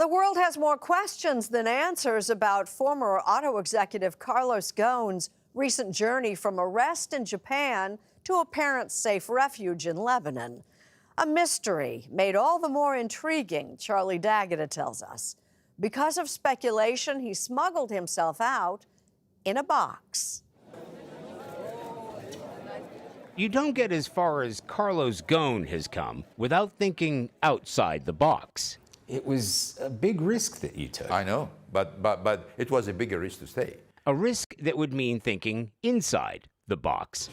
The world has more questions than answers about former auto executive Carlos Ghosn's recent journey from arrest in Japan to apparent safe refuge in Lebanon. A mystery made all the more intriguing, Charlie D'Agata tells us. Because of speculation, he smuggled himself out in a box. You don't get as far as Carlos Ghosn has come without thinking outside the box. It was a big risk that you took. I know, but it was a bigger risk to stay. A risk that would mean thinking inside the box.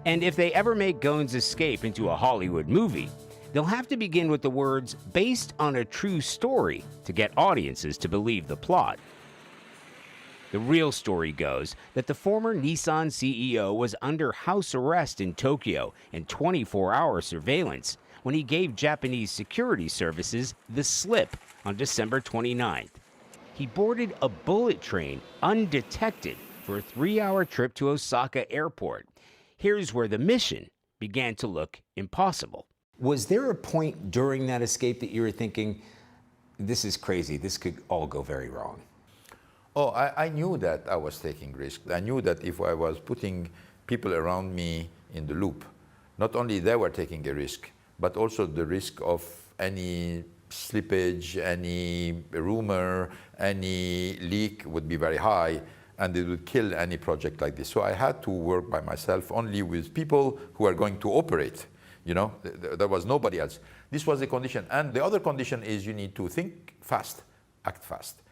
And if they ever make Ghosn's escape into a Hollywood movie, they'll have to begin with the words "based on a true story" to get audiences to believe the plot. The real story goes that the former Nissan CEO was under house arrest in Tokyo and 24-hour surveillance when he gave Japanese security services the slip on December 29th. He boarded a bullet train undetected for a 3-hour trip to Osaka Airport. Here's where the mission began to look impossible. Was there a point during that escape that you were thinking, this is crazy, this could all go very wrong? Oh, I knew that I was taking risks. I knew that if I was putting people around me in the loop, not only they were taking a risk, but also the risk of any slippage, any rumor, any leak would be very high, and it would kill any project like this. So I had to work by myself only with people who are going to operate. You know, there was nobody else. This was the condition. And the other condition is you need to think fast, act fast,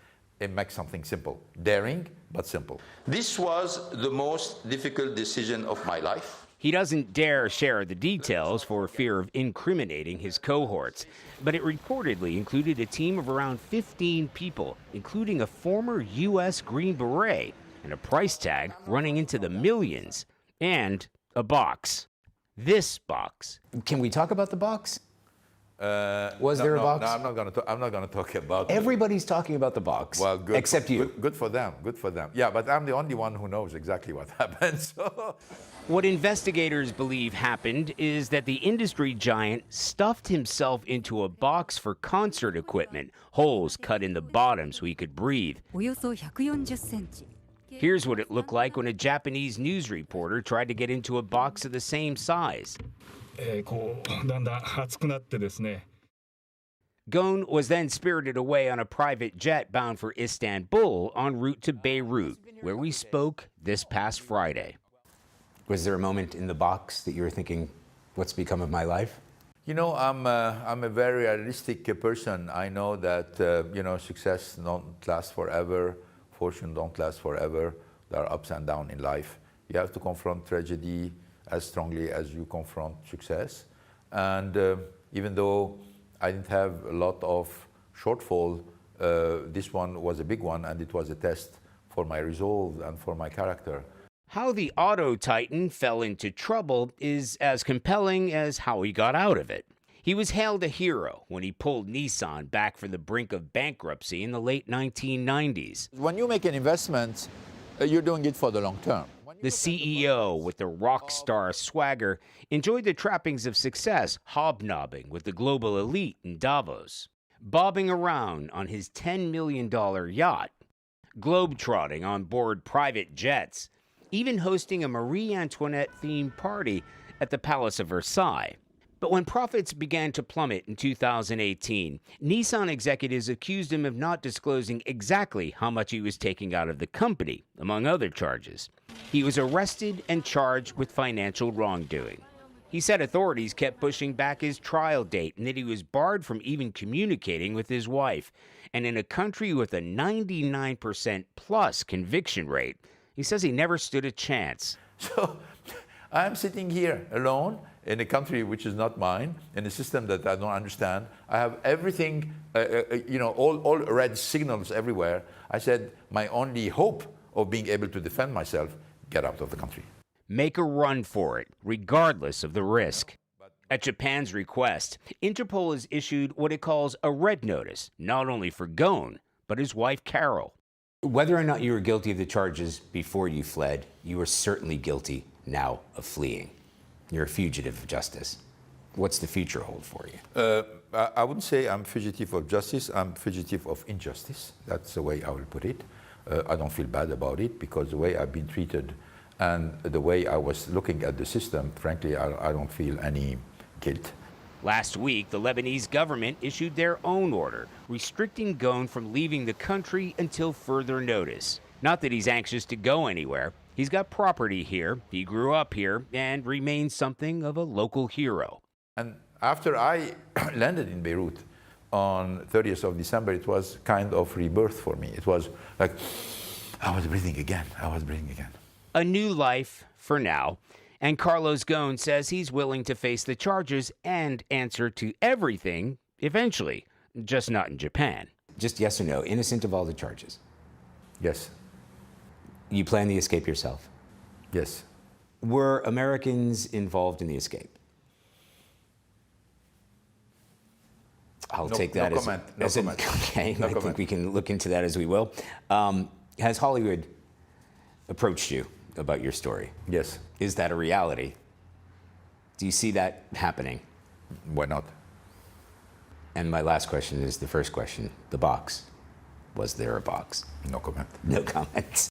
and make something simple. Daring, but simple. This was the most difficult decision of my life. He doesn't dare share the details for fear of incriminating his cohorts, but it reportedly included a team of around 15 people, including a former U.S. Green Beret, and a price tag running into the millions, and a box. This box. Can we talk about the box? Was there a box? No, I'm not going to talk about it. Everybody's talking about the box, well, good, except you. Good for them, good for them. Yeah, but I'm the only one who knows exactly what happened. So. What investigators believe happened is that the industry giant stuffed himself into a box for concert equipment, holes cut in the bottom so he could breathe. Here's what it looked like when a Japanese news reporter tried to get into a box of the same size. Ghosn was then spirited away on a private jet bound for Istanbul en route to Beirut, where we spoke this past Friday. Was there a moment in the box that you were thinking, what's become of my life? You know, I'm a very realistic person. I know that, you know, success don't last forever, fortune don't last forever. There are ups and downs in life. You have to confront tragedy as strongly as you confront success. And even though I didn't have a lot of shortfall, this one was a big one, and it was a test for my resolve and for my character. How the auto titan fell into trouble is as compelling as how he got out of it. He was hailed a hero when he pulled Nissan back from the brink of bankruptcy in the late 1990s. When you make an investment, you're doing it for the long term. The CEO, with the rock star swagger, enjoyed the trappings of success, hobnobbing with the global elite in Davos, bobbing around on his $10 million yacht, globetrotting on board private jets, even hosting a Marie Antoinette-themed party at the Palace of Versailles. But when profits began to plummet in 2018, Nissan executives accused him of not disclosing exactly how much he was taking out of the company, among other charges. He was arrested and charged with financial wrongdoing. He said authorities kept pushing back his trial date and that he was barred from even communicating with his wife. And in a country with a 99% plus conviction rate, he says he never stood a chance. So I'm sitting here alone in a country which is not mine, in a system that I don't understand. I have everything, you know, all red signals everywhere. I said, my only hope of being able to defend myself, get out of the country. Make a run for it, regardless of the risk. At Japan's request, Interpol has issued what it calls a red notice, not only for Ghosn, but his wife Carol. Whether or not you were guilty of the charges before you fled, you are certainly guilty now of fleeing. You're a fugitive of justice. What's the future hold for you? I wouldn't say I'm fugitive of justice. I'm fugitive of injustice. That's the way I will put it. I don't feel bad about it because the way I've been treated and the way I was looking at the system, frankly, I don't feel any guilt. Last week, the Lebanese government issued their own order restricting Ghosn from leaving the country until further notice. Not that he's anxious to go anywhere. He's got property here, he grew up here, and remains something of a local hero. And after I landed in Beirut on 30th of December, it was kind of rebirth for me. It was like I was breathing again. A new life for now. And Carlos Ghosn says he's willing to face the charges and answer to everything eventually, just not in Japan. Just yes or no, innocent of all the charges. Yes, You plan the escape yourself. yes. Were Americans involved in the escape? I'll No- take that no as, comment, no as an, comment. okay. No I think comment. we can look into that as we will. Has Hollywood approached you about your story? Yes. Is that a reality? Do you see that happening? Why not? And my last question is the first question, the box. Was there a box? No comment. No comments.